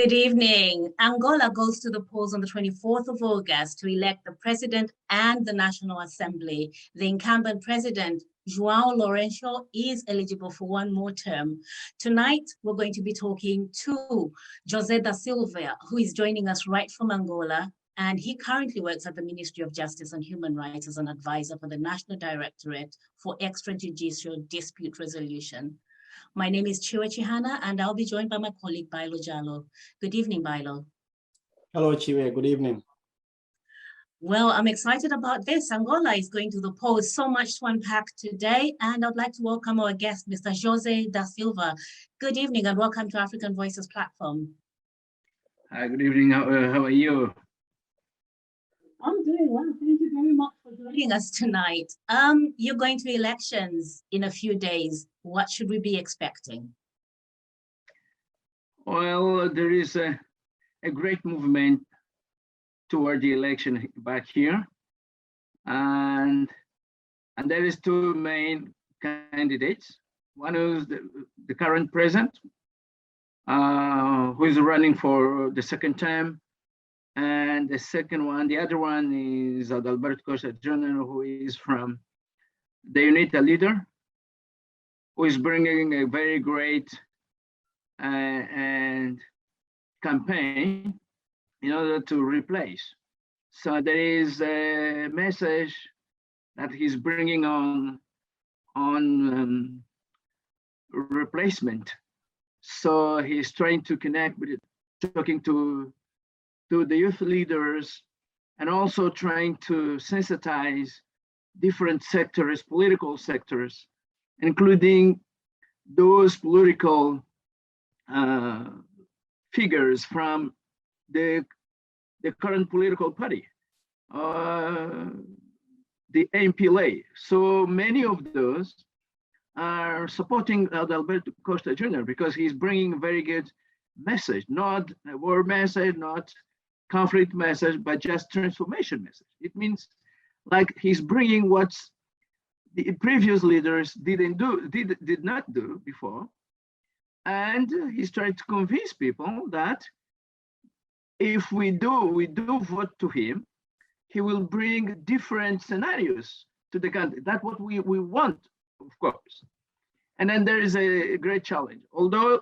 Good evening. Angola goes to the polls on the 24th of August to elect the president and the National Assembly. The incumbent president, João Lourenço, is eligible for one more term. Tonight, we're going to be talking to José da Silva, who is joining us right from Angola. And he currently works at the Ministry of Justice and Human Rights as an advisor for the National Directorate for Extrajudicial Dispute Resolution. My name is Chiwa Chihana, and I'll be joined by my colleague, Bailo Jalo. Good evening, Bailo. Hello, Chiwe. Good evening. Well, I'm excited about this. Angola is going to the polls. So much to unpack today, and I'd like to welcome our guest, Mr. José da Silva. Good evening, and welcome to African Voices platform. Hi, good evening. How are you? I'm doing well. Thank you very much for joining us tonight. You're going to elections in a few days. What should we be expecting? Well, there is a great movement toward the election back here. And there is two main candidates. One is the current president, who is running for the second term. And the other one is Adalberto Costa Júnior, who is from the UNITA leader, who is bringing a very great and campaign in order to replace. So there is a message that he's bringing on replacement. So he's trying to connect with it, talking to the youth leaders, and also trying to sensitize different sectors, political sectors, including those political figures from the current political party, the MPLA. So many of those are supporting Adalberto Costa Júnior because he's bringing a very good message, not a war message, not conflict message, but just transformation message. It means like he's bringing what the previous leaders did not do before, and he's trying to convince people that if we do vote to him, he will bring different scenarios to the country. That's what we want, of course. And then there is a great challenge. Although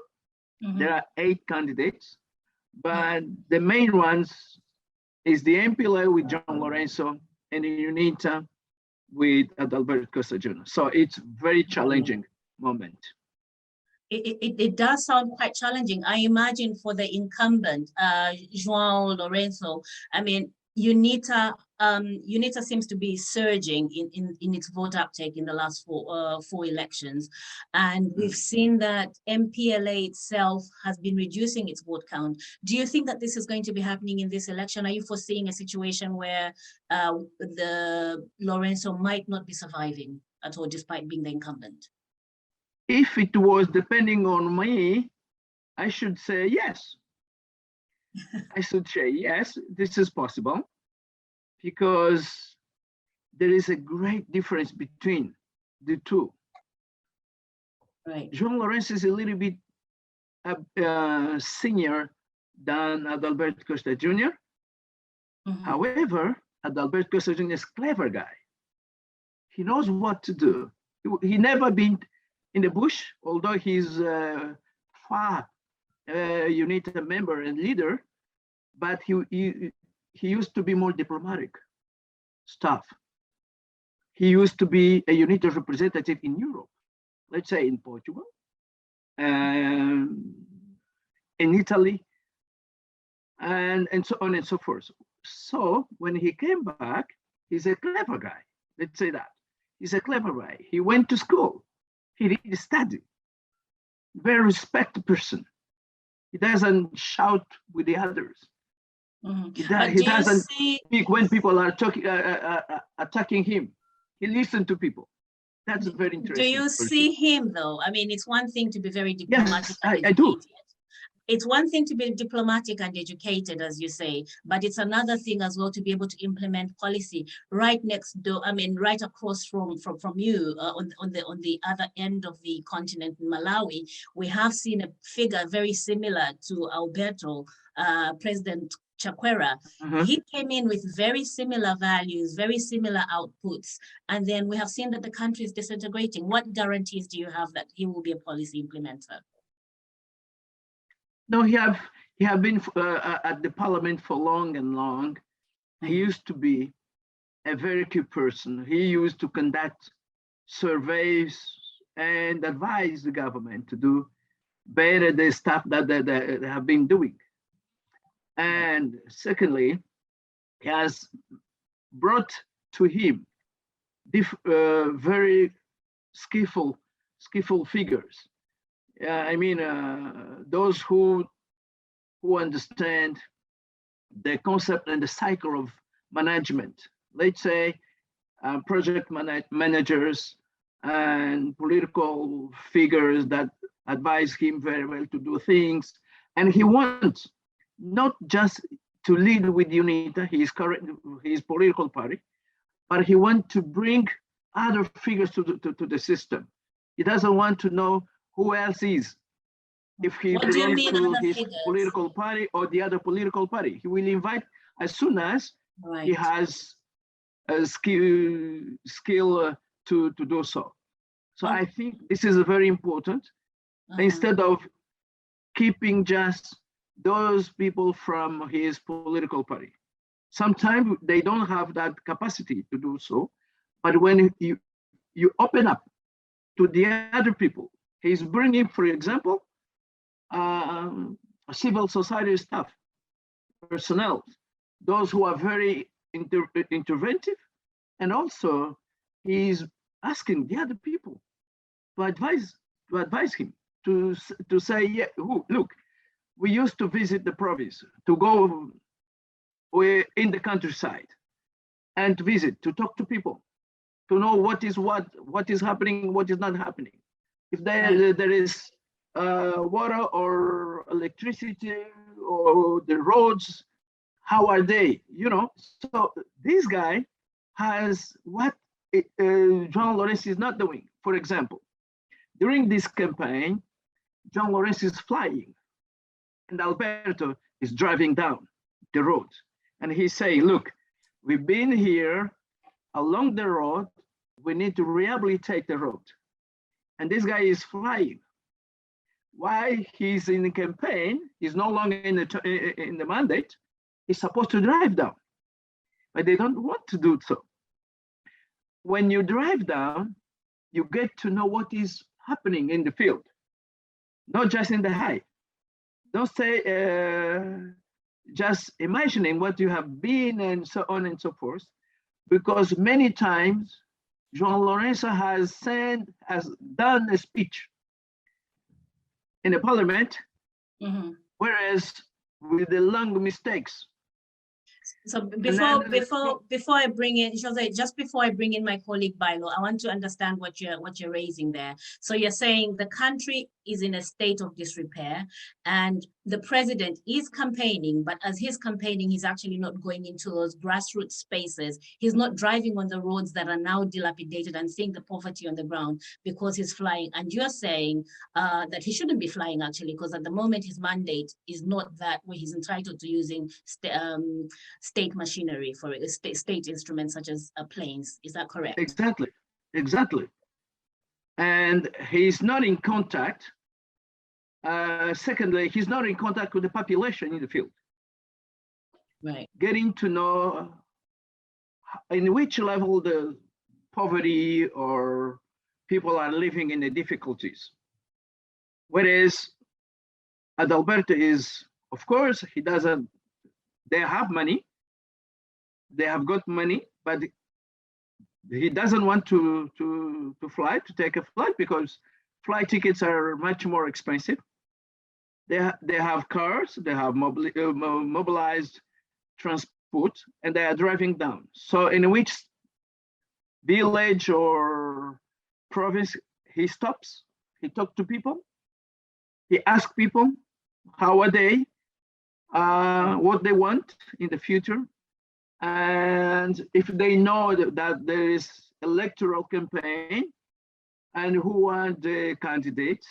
there are 8 candidates, but the main ones is the MPLA with João Lourenço and the UNITA with Adalberto Costa Júnior. So it's very challenging moment. It does sound quite challenging. I imagine for the incumbent, João Lourenço, I mean, UNITA seems to be surging in its vote uptake in the last four elections. And we've seen that MPLA itself has been reducing its vote count. Do you think that this is going to be happening in this election? Are you foreseeing a situation where the Lourenço might not be surviving at all, despite being the incumbent? If it was depending on me, I should say yes. I should say yes, this is possible, because there is a great difference between the two. Right. João Lourenço is a little bit senior than Adalberto Costa Júnior. However, Adalberto Costa Júnior is a clever guy. He knows what to do. He never been in the bush, although he's far UNITA member and leader, but he used to be more diplomatic stuff. He used to be a UNITA representative in Europe, let's say in Portugal, in Italy, and so on and so forth. So when he came back, he's a clever guy. Let's say that. He's a clever guy. He went to school. He did study. Very respected person. He doesn't shout with the others. He doesn't speak when people are attacking him. He listens to people. That's very interesting. Do you see him though? I mean, it's one thing to be very diplomatic. Yes, I do. it's one thing to be diplomatic and educated, as you say, but it's another thing as well to be able to implement policy right next door. I mean, right across from you on the other end of the continent in Malawi. We have seen a figure very similar to Alberto, President Chakwera. He came in with very similar values, very similar outputs, and then we have seen that the country is disintegrating. What guarantees do you have that he will be a policy implementer? No, he have been at the parliament for long and long. He used to be a very key person. He used to conduct surveys and advise the government to do better the stuff that they have been doing. And secondly, he has brought to him very skillful figures. I mean, those who understand the concept and the cycle of management. Let's say project managers and political figures that advise him very well to do things. And he wants not just to lead with UNITA, his political party, but he wants to bring other figures to the system. He doesn't want to know who else is, if he belongs to his political party or the other political party. He will invite as soon as he has a skill to do so. So I think this is very important. Instead of keeping just those people from his political party. Sometimes they don't have that capacity to do so, but when you open up to the other people, he's bringing, for example, civil society staff, personnel, those who are very interventive, and also he's asking the other people to advise him, to say, yeah, look, we used to visit the province, to go in the countryside and to visit, to talk to people, to know what is happening, what is not happening. If there is water or electricity or the roads, how are they? You know, so this guy has what João Lourenço is not doing. For example, during this campaign, João Lourenço is flying and Alberto is driving down the road. And he's saying, look, we've been here along the road, we need to rehabilitate the road. And this guy is flying. While he's in the campaign, he's no longer in the mandate, he's supposed to drive down, but they don't want to do so. When you drive down, you get to know what is happening in the field, not just in the high. Don't say just imagining what you have been and so on and so forth, because many times João Lourenço has done a speech in the parliament, whereas with the long mistakes. So before I bring in Jose, just before I bring in my colleague Bailo, I want to understand what you're raising there. So you're saying the country is in a state of disrepair and the president is campaigning, but as he's campaigning, he's actually not going into those grassroots spaces. He's not driving on the roads that are now dilapidated and seeing the poverty on the ground because he's flying. And you're saying that he shouldn't be flying actually, because at the moment his mandate is not that where he's entitled to using state machinery for state instruments such as planes. Is that correct? Exactly. And he's not in contact. Secondly, he's not in contact with the population in the field. Right. Getting to know in which level the poverty or people are living in the difficulties. Whereas Adalberto is, of course, they have money, they have got money, but he doesn't want to take a flight because flight tickets are much more expensive. They have cars, they have mobilized transport, and they are driving down. So in which village or province he stops, he talks to people, he asks people, how are they, what they want in the future, and if they know that there is electoral campaign and who are the candidates.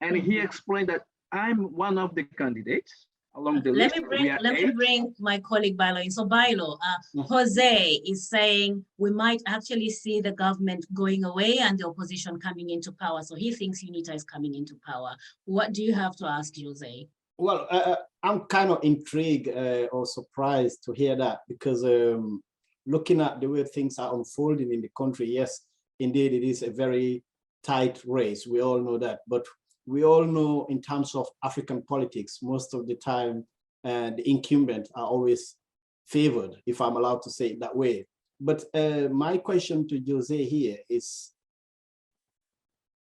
And he explained that I'm one of the candidates along the list. Let me bring my colleague Bailo in. So Bailo, Jose is saying we might actually see the government going away and the opposition coming into power. So he thinks UNITA is coming into power. What do you have to ask Jose? Well, I'm kind of intrigued or surprised to hear that, because looking at the way things are unfolding in the country, yes, indeed, it is a very tight race. We all know that. But we all know in terms of African politics, most of the time, the incumbent are always favored, if I'm allowed to say it that way. But my question to Jose here is,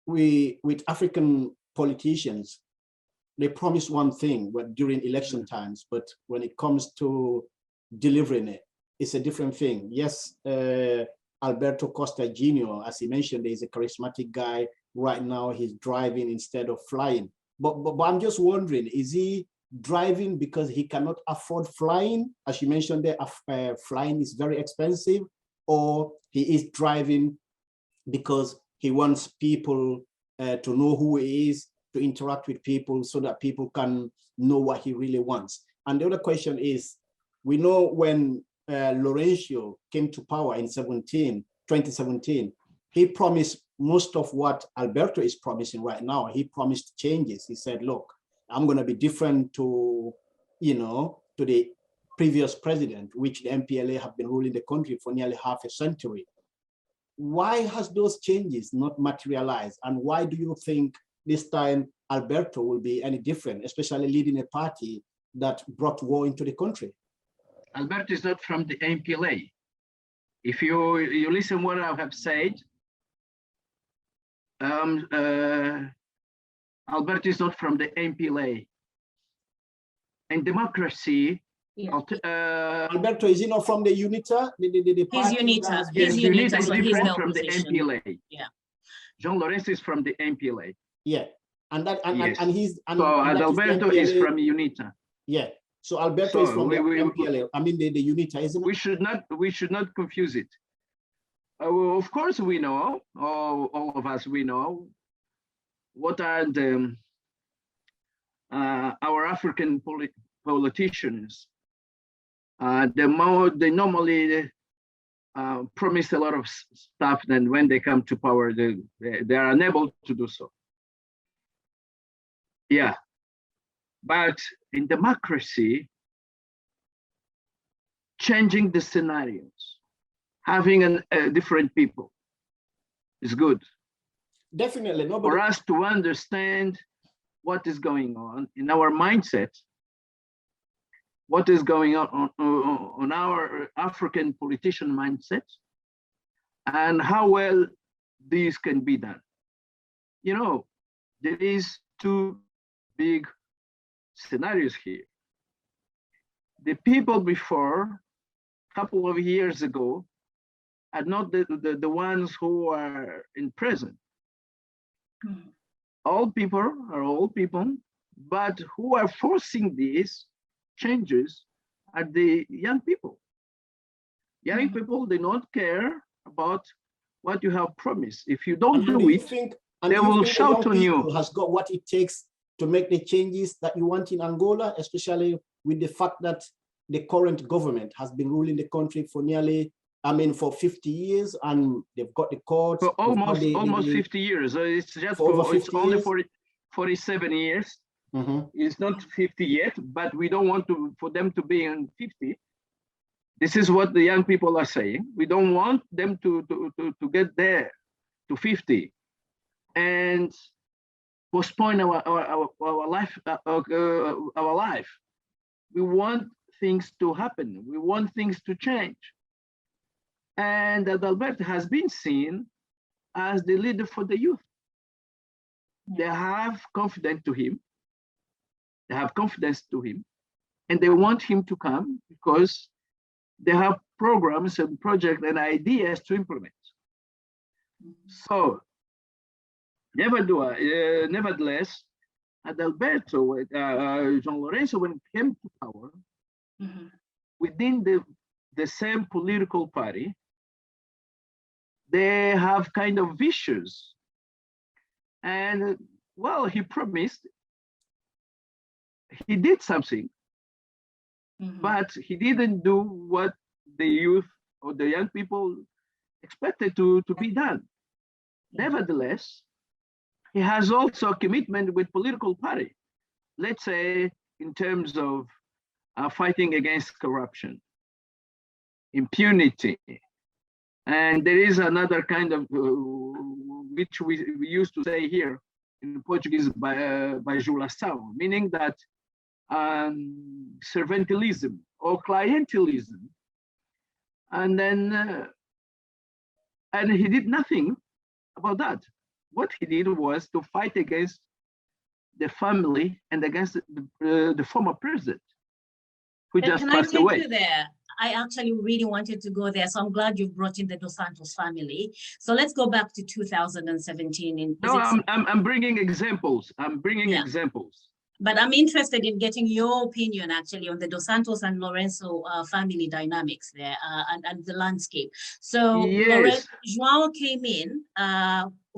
with African politicians, they promise one thing during election times, but when it comes to delivering it, it's a different thing. Yes, Adalberto Costa Júnior, as he mentioned, is a charismatic guy. Right now, he's driving instead of flying. But I'm just wondering, is he driving because he cannot afford flying? As you mentioned there, flying is very expensive, or he is driving because he wants people to know who he is, to interact with people so that people can know what he really wants. And the other question is, we know when Lourenço came to power in 2017, he promised most of what Adalberto is promising right now. He promised changes. He said, look, I'm going to be different to, to the previous president, which the MPLA have been ruling the country for nearly half a century. Why has those changes not materialized? And why do you think this time Adalberto will be any different, especially leading a party that brought war into the country? Adalberto is not from the MPLA. If you listen what I have said, Adalberto is not from the MPLA. And democracy. Yeah. Adalberto, is he not from the UNITA? He's UNITA. Yes, UNITA is so different from the MPLA. Yeah. João Lourenço is from the MPLA. Yeah, Yes. and he's so Adalberto is from UNITA. Yeah. So Adalberto is from the MPLA. I mean the UNITA, isn't it? We should not confuse it. Of course, we know, all of us, we know what are the our African politicians. They normally promise a lot of stuff, and when they come to power, they are unable to do so. Yeah, but in democracy, changing the scenarios, having different people is good. Definitely. For us to understand what is going on in our mindset, what is going on our African politician mindset, and how well these can be done. There is two big scenarios here. The people before, a couple of years ago, are not the ones who are in prison. All people are old people, but who are forcing these changes are the young people. Young people, they don't care about what you have promised. If you don't do it, they will shout on you. Has got what it takes to make the changes that you want in Angola, especially with the fact that the current government has been ruling the country for for 50 years, and they've got the courts. For almost 50 years. It's just it's only 47 years. It's not 50 yet, but we don't want for them to be in 50. This is what the young people are saying. We don't want them to get there to 50 and postpone our life. Our life. We want things to happen. We want things to change. And Adalberto has been seen as the leader for the youth. They have confidence to him. They have confidence to him, and they want him to come because they have programs and projects and ideas to implement. So, nevertheless, Adalberto, João Lourenço, when it came to power, within the same political party, they have kind of vicious. And well, he promised, he did something, but he didn't do what the youth or the young people expected to be done. Nevertheless, he has also a commitment with political party. Let's say in terms of fighting against corruption, impunity. And there is another kind of, which we used to say here in Portuguese, bajulação, meaning that servantilism or clientelism. And then, and he did nothing about that. What he did was to fight against the family and against the former president, who just passed away. Can I take you there? I actually really wanted to go there, so I'm glad you've brought in the Dos Santos family. So let's go back to 2017. I'm bringing examples. I'm bringing examples. But I'm interested in getting your opinion actually on the Dos Santos and Lourenço family dynamics there and the landscape. So yes. João came in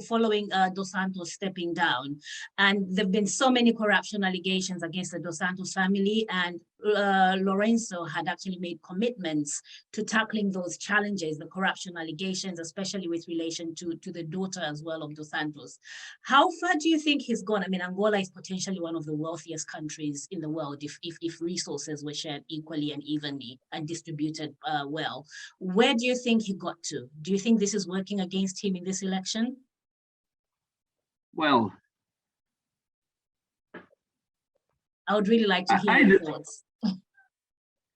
following Dos Santos stepping down, and there've been so many corruption allegations against the Dos Santos family, and Lourenço had actually made commitments to tackling those challenges, the corruption allegations, especially with relation to the daughter as well of Dos Santos. How far do you think he's gone? I mean, Angola is potentially one of the wealthiest countries in the world if resources were shared equally and evenly and distributed well. Where do you think he got to? Do you think this is working against him in this election? Well, I would really like to hear your thoughts.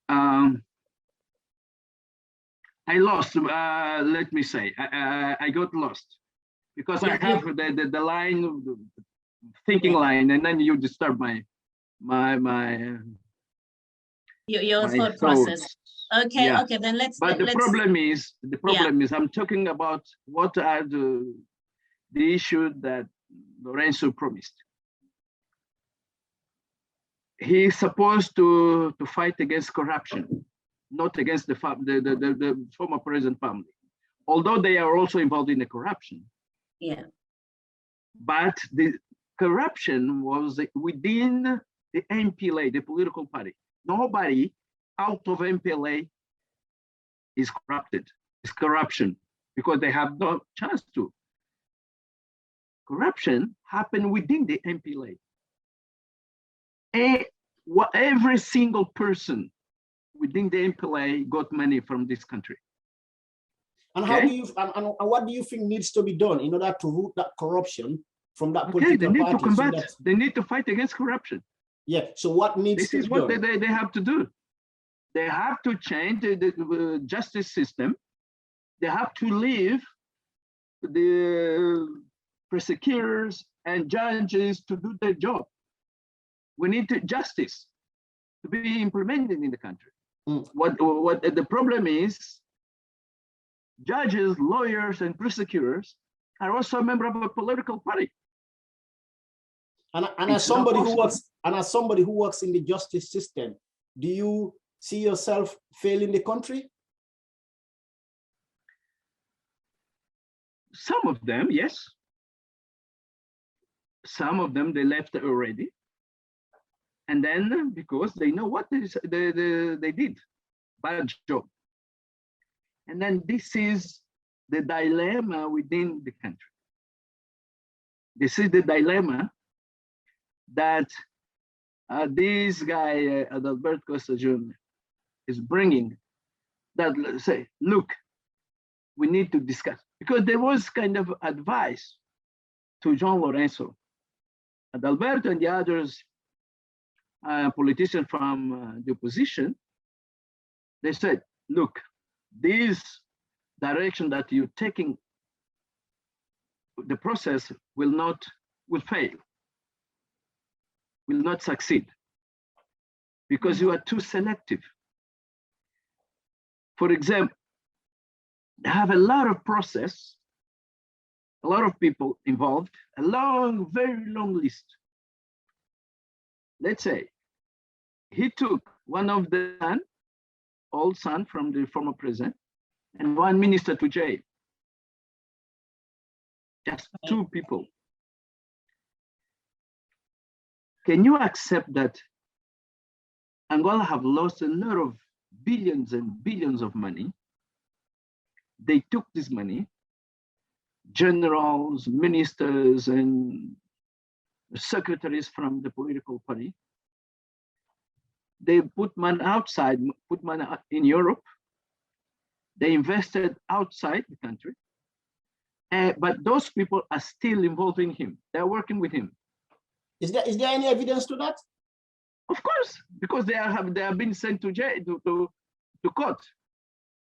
I lost, let me say, I got lost because I have the line, thinking line, and then you disturb your thought process. Okay, okay, then let's. But the problem is, I'm talking about what are the issue that Lourenço promised. He's supposed to fight against corruption, not against the former president family, although they are also involved in the corruption. Yeah. But the corruption was within the MPLA, the political party. Nobody out of MPLA is corrupted. It's corruption because they have no chance to. Corruption happened within the MPLA. Every single person within the MPLA got money from this country. And how do you and what do you think needs to be done in order to root that corruption from that political they need party? to combat. They need to fight against corruption. Yeah. So what needs this to is be what done? they have to do. They have to change the justice system. They have to leave the prosecutors and judges to do their job. We need justice to be implemented in the country. What the problem is, judges, lawyers, and prosecutors are also a member of a political party. And as somebody who works in the justice system, do you see yourself failing the country? Some of them, yes. Some of them, they left already. And then because they know what they did, bad job. And then this is the dilemma within the country. This is the dilemma that this guy, Adalberto Costa Júnior, is bringing, that say, look, we need to discuss. Because there was kind of advice to João Lourenço, Adalberto and the others, politicians from the opposition. They said, look, this direction that you're taking, the process will fail, will not succeed, because you are too selective. For example, they have a lot of process, a lot of people involved, a long, very long list. let's say, he took one of the old son from the former president and one minister to jail. Just two people. Can you accept that Angola have lost a lot of billions and billions of money? They took this money, generals, ministers, and secretaries from the political party. They put money outside, put money in Europe. They invested outside the country. But those people are still involving him. They're working with him. Is there any evidence to that? Of course, because they have been sent to jail, to court.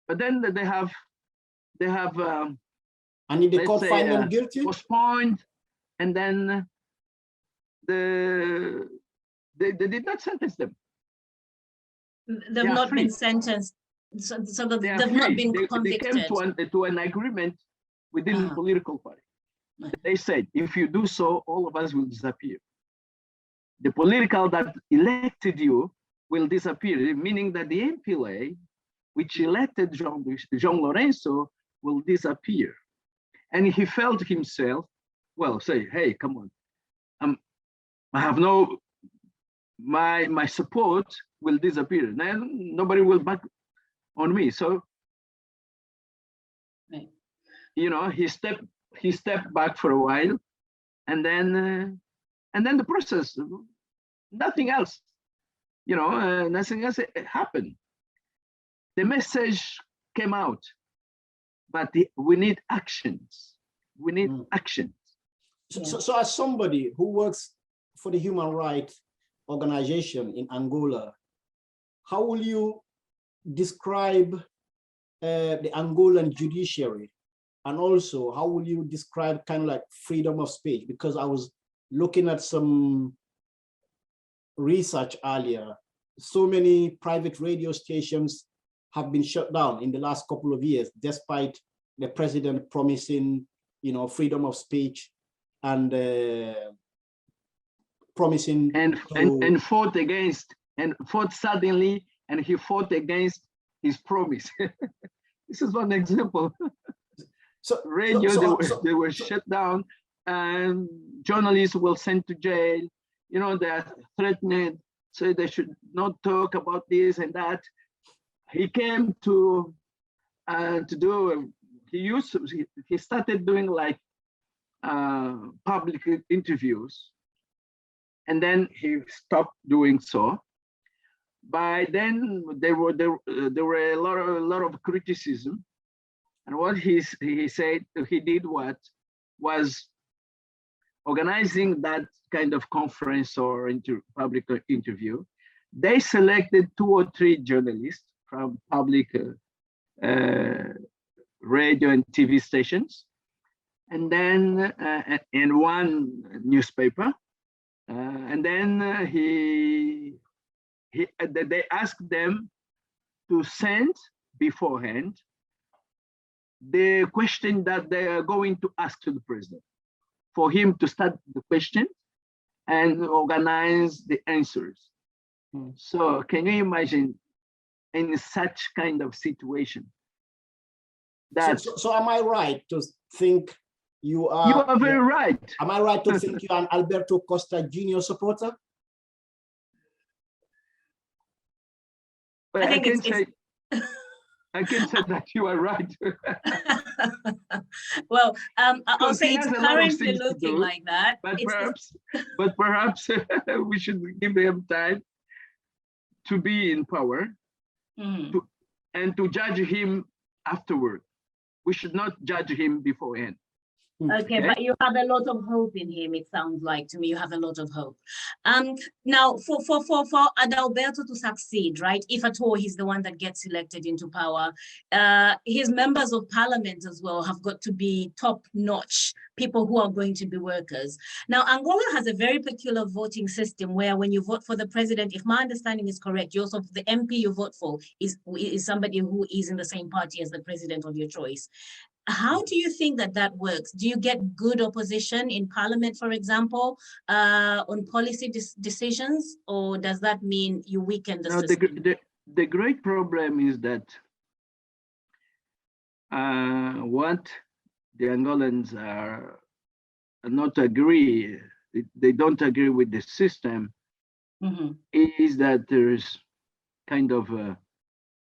But then they have and if the court find them guilty, postponed, and then they did not sentence them. They've not been sentenced, so they've not been convicted. They came to an agreement within the political party. They said, if you do so, all of us will disappear. The political that elected you will disappear, meaning that the MPLA, which elected João Lourenço, will disappear. And he felt himself, well, say, hey, come on. I have no, my support will disappear. Then nobody will back on me. So, you know, he stepped back for a while, and then the process, nothing else, you know, nothing else happened. The message came out, but we need actions. We need actions. So as somebody who works for the human rights organization in Angola, how will you describe the Angolan judiciary? And also, how will you describe kind of like freedom of speech? Because I was looking at some research earlier. So many private radio stations have been shut down in the last couple of years, despite the president promising, you know, freedom of speech and promising and fought against, and fought suddenly, and he fought against his promise. This is one example. So radio, they were shut down, and journalists were sent to jail. You know, they are threatened, so they should not talk about this and that. He came to do. He started doing like public interviews, and then he stopped doing so. By then, there were a lot of criticism. And what he said, he did what was organizing that kind of conference or public interview. They selected 2 or 3 journalists from public radio and TV stations, and then in one newspaper, and then they asked them to send beforehand the question that they are going to ask to the president, for him to start the question and organize the answers. So can you imagine in such kind of situation? That so am I right to think you are? You are very right. Am I right to think you are an Adalberto Costa Júnior supporter? Well, I can say that you are right. Well, I'll say it's currently looking like that. But perhaps we should give him time to be in power, and to judge him afterward. We should not judge him beforehand. Okay, but you have a lot of hope in him, it sounds like to me. You have a lot of hope. Now, for Adalberto to succeed, right, if at all he's the one that gets elected into power, his members of parliament as well have got to be top-notch, people who are going to be workers. Now, Angola has a very peculiar voting system where when you vote for the president, if my understanding is correct, you also, the MP you vote for is somebody who is in the same party as the president of your choice. How do you think that that works? Do you get good opposition in parliament, for example, on policy decisions, or does that mean you weaken the system? The great problem is that what the Angolans are not agree, they don't agree with the system, is that there's kind of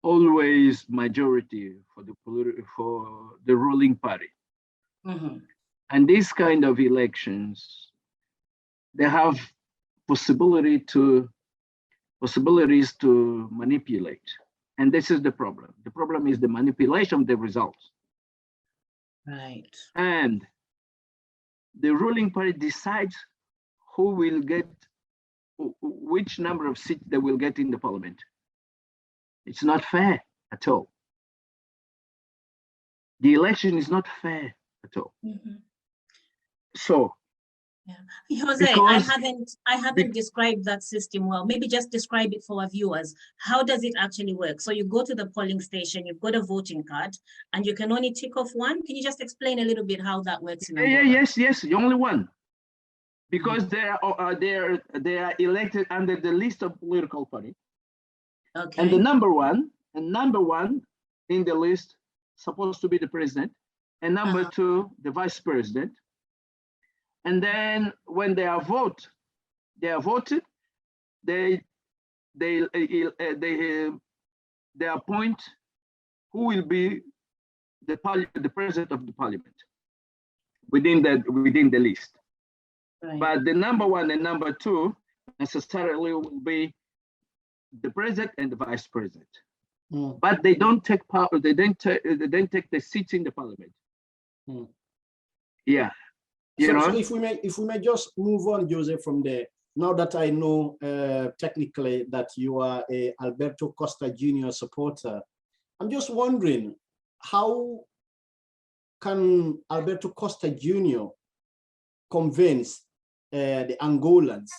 always majority for the ruling party. And these kind of elections, they have possibilities to manipulate. And this is the problem. The problem is the manipulation of the results. Right. And the ruling party decides who will get, which number of seats they will get in the parliament. It's not fair at all. The election is not fair at all. So, Jose, I haven't described that system well. Maybe just describe it for our viewers. How does it actually work? So you go to the polling station, you've got a voting card, and you can only tick off one. Can you just explain a little bit how that works in Angola? Yes, the only one. Because they are elected under the list of political party. Okay. And the number one in the list supposed to be the president, and number two, the vice president. And then when they are voted, they appoint who will be the president of the parliament within the list. Right. But the number one and number two necessarily will be the president and the vice president. But they don't take power. They don't take the seats in the parliament. Yeah. So if we may just move on, Jose, from there. Now that I know technically that you are a Adalberto Costa Júnior supporter, I'm just wondering, how can Adalberto Costa Júnior convince the Angolans,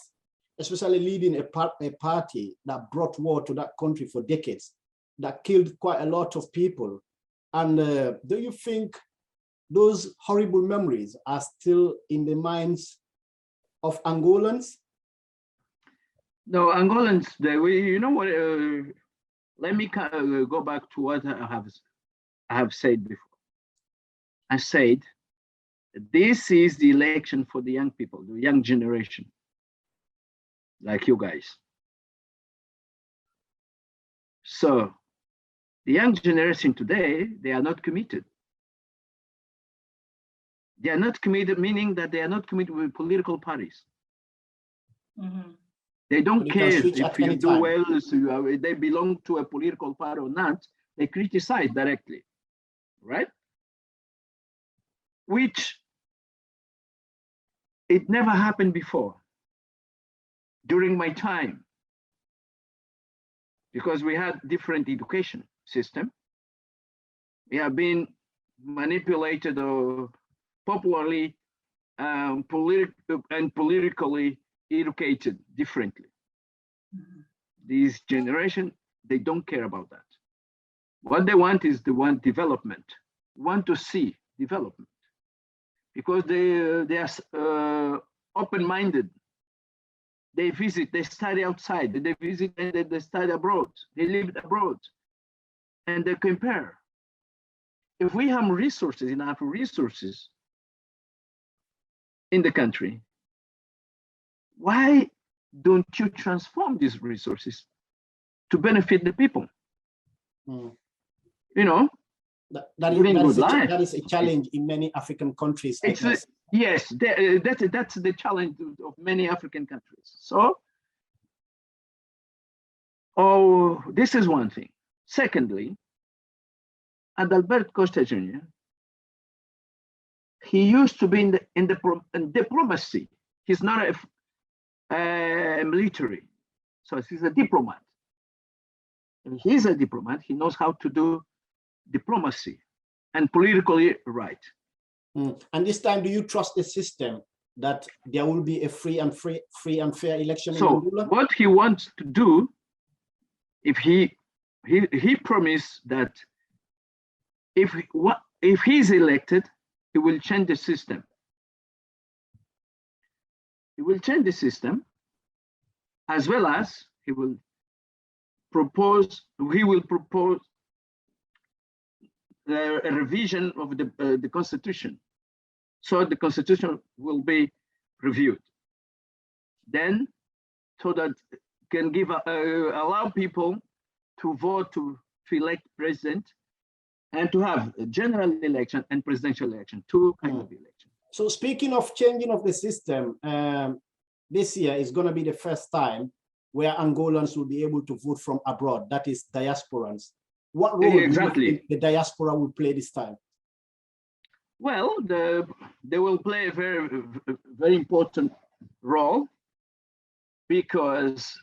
especially leading a party that brought war to that country for decades, that killed quite a lot of people? And do you think those horrible memories are still in the minds of Angolans? No, Angolans, you know what, let me go back to what I have said before. I said, this is the election for the young people, the young generation, like you guys. So the young generation today, they are not committed. They are not committed, meaning that they are not committed with political parties. They don't care if you do well, so they belong to a political party or not. They criticize directly, right? Which it never happened before during my time, because we had different education system. We have been manipulated or popularly politically educated differently. This generation, they don't care about that. What they want is development. Want to see development, because they are open-minded. They visit, they study outside, they visit and they study abroad, they live abroad, and they compare. If we have resources, enough resources in the country, why don't you transform these resources to benefit the people? You know, that is a challenge in many African countries. Yes, that's the challenge of many African countries. So, this is one thing. Secondly, Adalberto Costa Júnior, he used to be in diplomacy. He's not a military, so he's a diplomat. And he's a diplomat. He knows how to do diplomacy and politically right. And this time, do you trust the system that there will be a free and fair election in So Angola? what he wants to do, if he promised that if if he's elected, he will change the system. He will change the system, as well as he will propose a revision of the constitution. So the constitution will be reviewed. Then, so that can give allow people to vote to elect president and to have a general election and presidential election, two kinds of elections. So speaking of changing of the system, this year is going to be the first time where Angolans will be able to vote from abroad, that is diasporans. What role do you think the diaspora will play this time? Well, they will play a very, very important role, because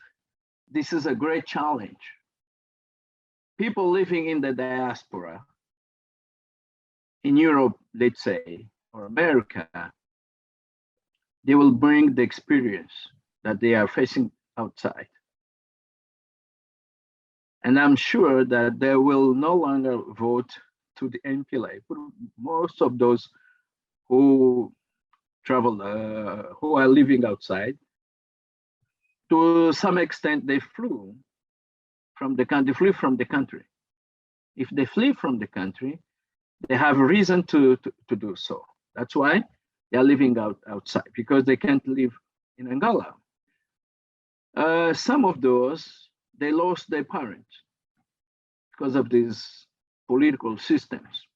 this is a great challenge. People living in the diaspora, in Europe, let's say, or America, they will bring the experience that they are facing outside. And I'm sure that they will no longer vote to the MPLA. Most of those who travel, who are living outside, to some extent, they flew from the country. If they flee from the country, they have a reason to do so. That's why they are living outside, because they can't live in Angola. Some of those, they lost their parents because of these political systems.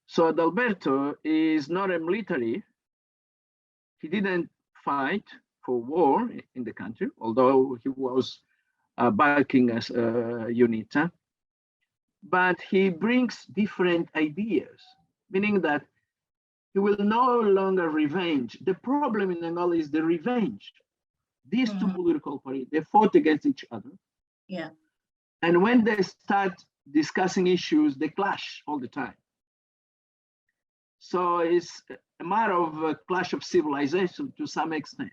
So Adalberto is not a military. He didn't fight for war in the country, although he was backing as UNITA. But he brings different ideas, meaning that he will no longer revenge. The problem in Angola is the revenge. These two political parties, they fought against each other. Yeah. And when they start discussing issues, they clash all the time. So it's a matter of a clash of civilization to some extent.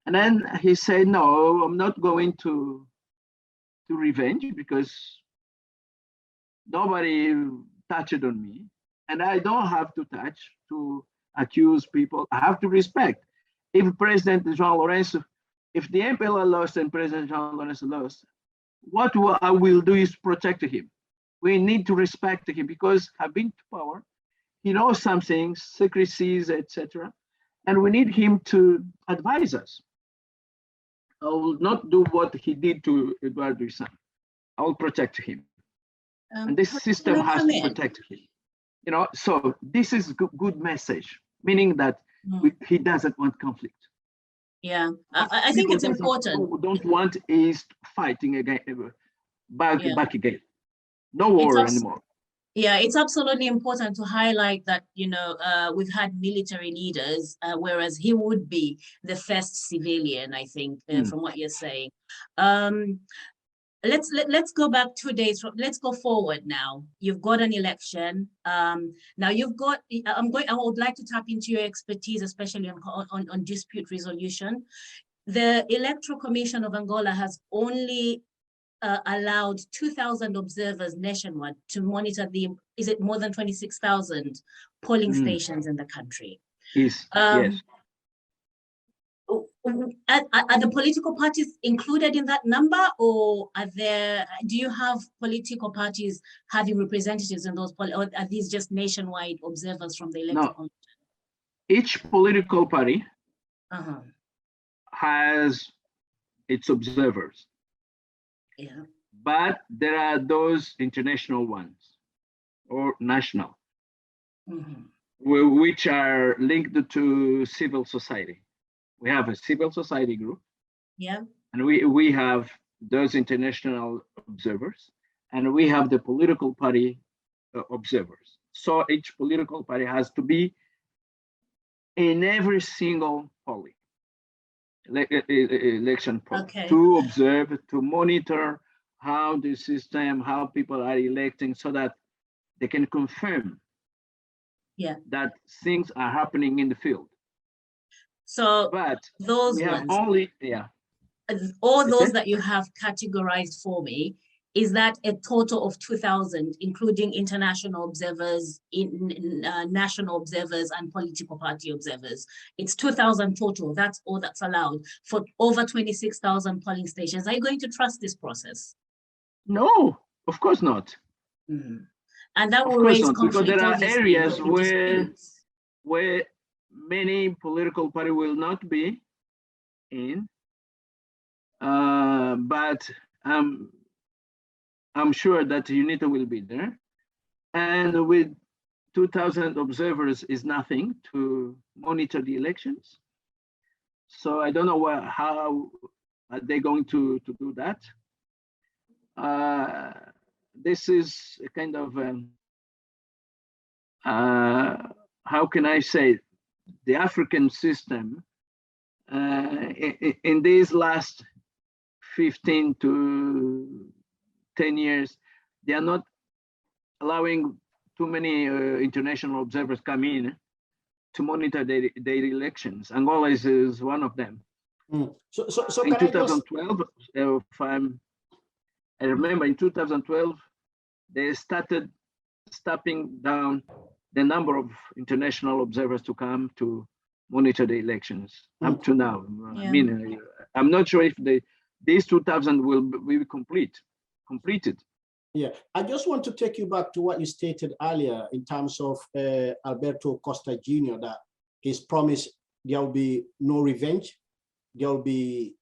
And then he said, no, I'm not going to revenge, because nobody touched on me, and I don't have to touch to accuse people. I have to respect. If President João Lourenço, if the MPLA lost and President João Lourenço lost, what I will do is protect him. We need to respect him, because I've been to power. He knows some things, secrecies, etc. And we need him to advise us. I will not do what he did to Eduardo Issam. I will protect him. And this system has to protect him. You know, so this is good message, meaning that he doesn't want conflict. Yeah, I think it's important. What we don't want is fighting again, back again. No war anymore. Yeah, it's absolutely important to highlight that, you know, we've had military leaders, whereas he would be the first civilian, I think, from what you're saying. Let's go back 2 days. Let's go forward now. You've got an election. Now you've got. I would like to tap into your expertise, especially on dispute resolution. The Electoral Commission of Angola has only allowed 2,000 observers nationwide to monitor is it more than 26,000 polling stations in the country? Yes. Yes. Are the political parties included in that number, or do you have political parties having representatives in those, or are these just nationwide observers from the Electoral Commission? Each political party has its observers. Yeah. But there are those international ones or national, which are linked to civil society. We have a civil society group. Yeah. And we have those international observers, and we have the political party observers. So each political party has to be in every single polling, election poll, to observe, to monitor how the system, how people are electing, so that they can confirm that things are happening in the field. So, but those we have ones, only, all those that you have categorized for me, is that a total of 2,000, including international observers, national observers, and political party observers? It's 2,000 total. That's all that's allowed for over 26,000 polling stations. Are you going to trust this process? No, of course not. Mm-hmm. And that will raise conflict. Because there are areas where many political parties will not be in, but I'm sure that UNITA will be there. And with 2,000 observers is nothing to monitor the elections. So I don't know how are they going to do that. This is a kind of, how can I say, the African system in these last 15 to 10 years, they are not allowing too many international observers come in to monitor their elections. Angola is one of them. So in 2012, I remember in 2012, they started stepping down the number of international observers to come to monitor the elections up to now. Yeah. I mean, I'm not sure if these 2,000 will be completed. Yeah, I just want to take you back to what you stated earlier in terms of Adalberto Costa Júnior, that he's promised there will be no revenge, there will be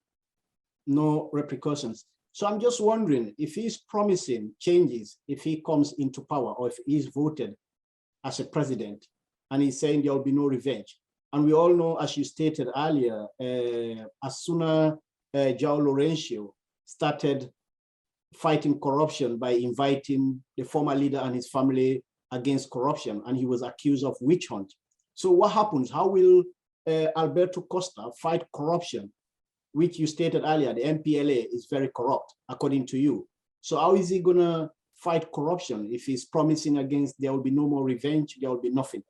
no repercussions. So I'm just wondering if he's promising changes, if he comes into power or if he's voted as a president and he's saying there will be no revenge. And we all know, as you stated earlier, as soon as João Lourenço started fighting corruption by inviting the former leader and his family against corruption, and he was accused of witch hunt. So what happens? How will Adalberto Costa fight corruption, which you stated earlier, the MPLA is very corrupt, according to you. So how is he gonna fight corruption if he's promising against there will be no more revenge, there will be nothing?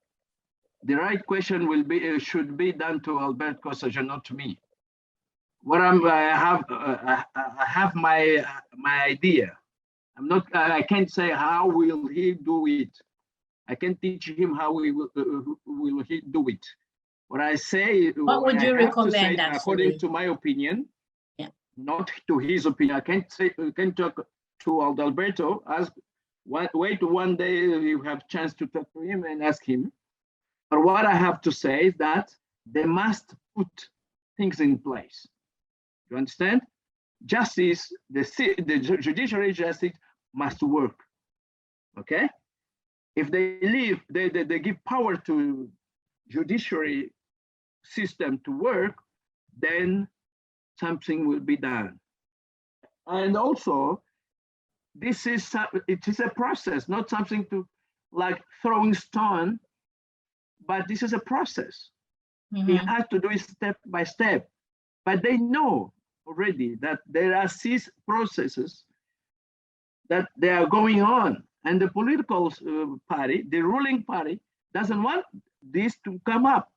The right question will be should be done to Adalberto Costa Júnior, not to me. What I have my idea. I can't say how will he do it. I can't teach him how he will do it. What I say, what would you recommend? According to my opinion, not to his opinion. I can't talk to Adalberto. Wait one day you have chance to talk to him and ask him. But what I have to say is that they must put things in place. You understand? Justice, the judiciary justice must work. Okay? If they leave, they give power to judiciary system to work, then something will be done. And also, it is a process, not something to like throwing stone, but this is a process. Mm-hmm. He has to do it step by step. But they know already that there are these processes that they are going on, and the political party, the ruling party, doesn't want this to come up.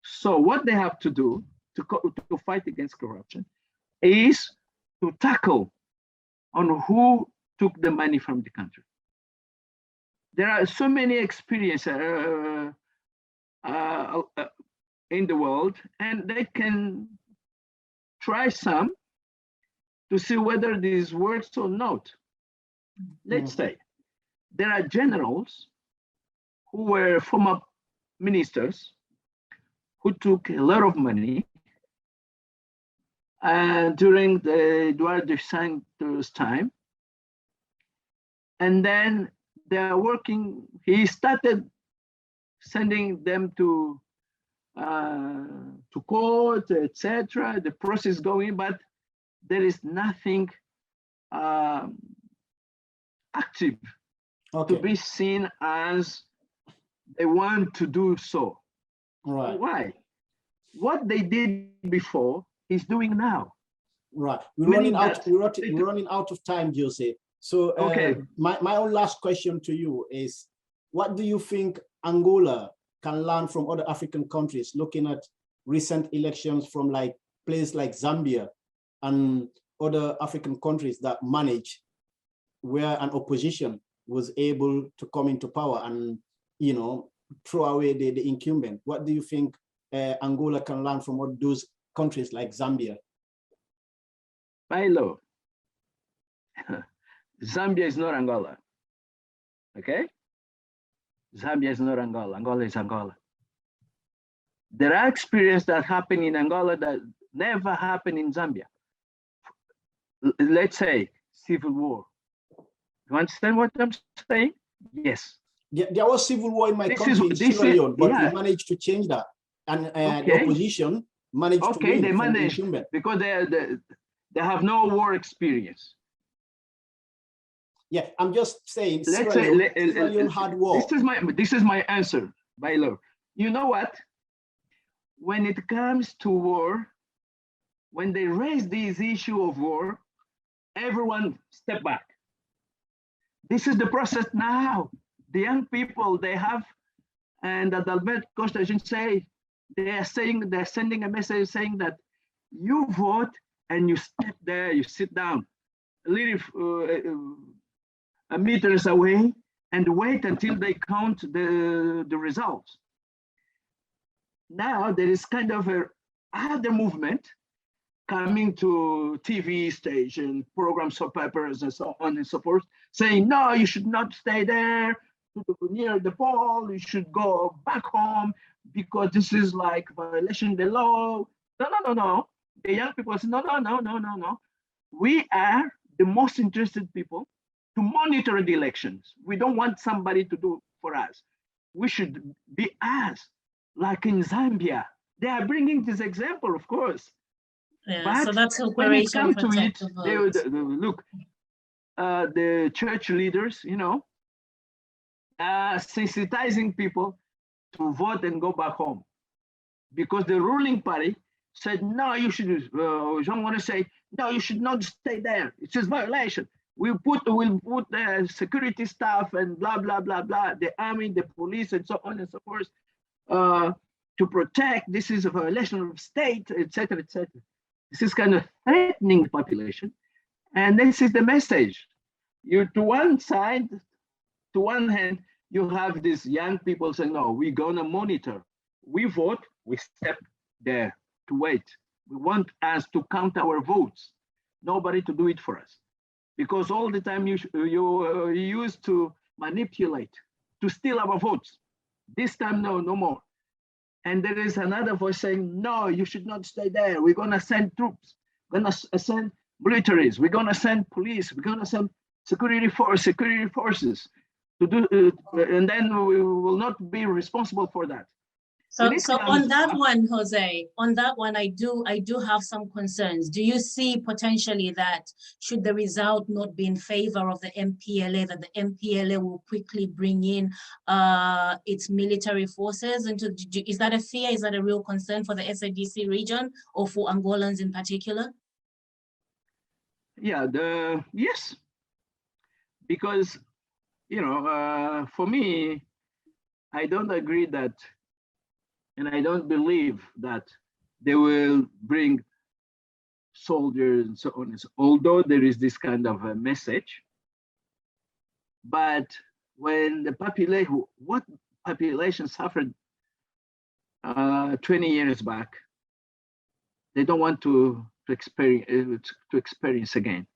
So what they have to do to fight against corruption is to tackle on who took the money from the country. There are so many experiences in the world, and they can try some to see whether this works or not. Let's say there are generals who were former ministers who took a lot of money during the Eduardo Santos time, and then they are working. He started sending them to court, etc. The process going, but there is nothing active to be seen as they want to do so. Right. Why? What they did before, he's doing now. Right. We're running out of time, Jose. So my own last question to you is, what do you think Angola can learn from other African countries, looking at recent elections from like places like Zambia and other African countries that manage where an opposition was able to come into power and, you know, throw away the incumbent. What do you think Angola can learn from what those countries like Zambia? Milo, Zambia is not Angola, okay? Zambia is not Angola, Angola is Angola. There are experiences that happen in Angola that never happen in Zambia. Let's say civil war. You understand what I'm saying? Yes. There was civil war in my country, in Sierra Leone, but we managed to change that. And the opposition managed to win. They managed because they have no war experience. Yeah, I'm just saying Sierra Leone had war. This is my answer, Bailo. You know what? When it comes to war, when they raise this issue of war, everyone step back. This is the process now. The young people they have, and Adalberto Costa Júnior say, they're sending a message saying that you vote and you step there, you sit down a little meters away and wait until they count the results. Now there is kind of other movement coming to TV station, programs of papers and so on and so forth, saying, no, you should not stay there near the poll, you should go back home because this is like violation of the law. No. The young people say, no. We are the most interested people to monitor the elections. We don't want somebody to do for us. We should be us, like in Zambia. They are bringing this example, of course. Yeah, but so that's when it comes to it, look, the church leaders, you know, sensitizing people to vote and go back home, because the ruling party said, no, you should, João Lourenço say, no, you should not stay there. It's a violation. We'll put the security staff and blah, blah, blah, blah, the army, the police, and so on and so forth, to protect. This is a violation of state, etc., etc. This is kind of threatening the population. And this is the message. You, to one side, to one hand, you have these young people saying, no, we're gonna monitor. We vote, we step there to wait. We want us to count our votes, nobody to do it for us. Because all the time you used to manipulate, to steal our votes. This time, no more. And there is another voice saying, no, you should not stay there. We're gonna send troops, we're gonna send militaries, we're gonna send police, we're gonna send security forces to do, and then we will not be responsible for that. So on that one, Jose, on that one, I do have some concerns. Do you see potentially that should the result not be in favor of the MPLA, that the MPLA will quickly bring in its military forces? Is that a fear? Is that a real concern for the SADC region or for Angolans in particular? Yeah, yes, because, you know, for me, I don't agree that, and I don't believe that they will bring soldiers and so on. Although there is this kind of a message, but when the population, what population suffered 20 years back, they don't want to experience again.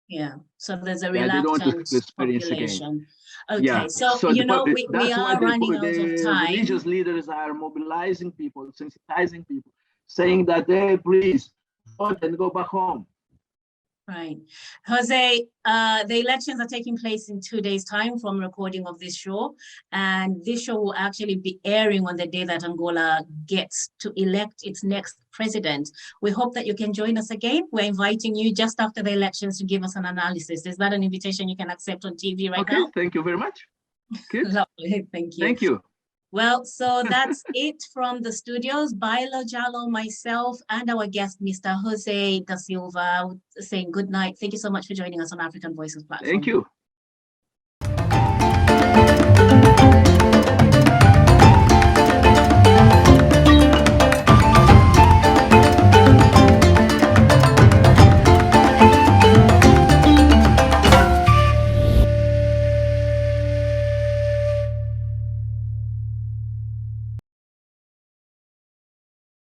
Yeah, so there's a reluctant population. Okay, yeah. so you know, we are running out of time. Religious leaders are mobilizing people, sensitizing people, saying that, hey, please vote and go back home. Right. Jose, the elections are taking place in 2 days' time from recording of this show. And this show will actually be airing on the day that Angola gets to elect its next president. We hope that you can join us again. We're inviting you just after the elections to give us an analysis. Is that an invitation you can accept on TV right now? Okay, thank you very much. Good. Lovely, thank you. Thank you. Well, so that's it from the studios. Bailo Jalo, myself, and our guest, Mr. Jose da Silva, saying good night. Thank you so much for joining us on African Voices platform. Thank you.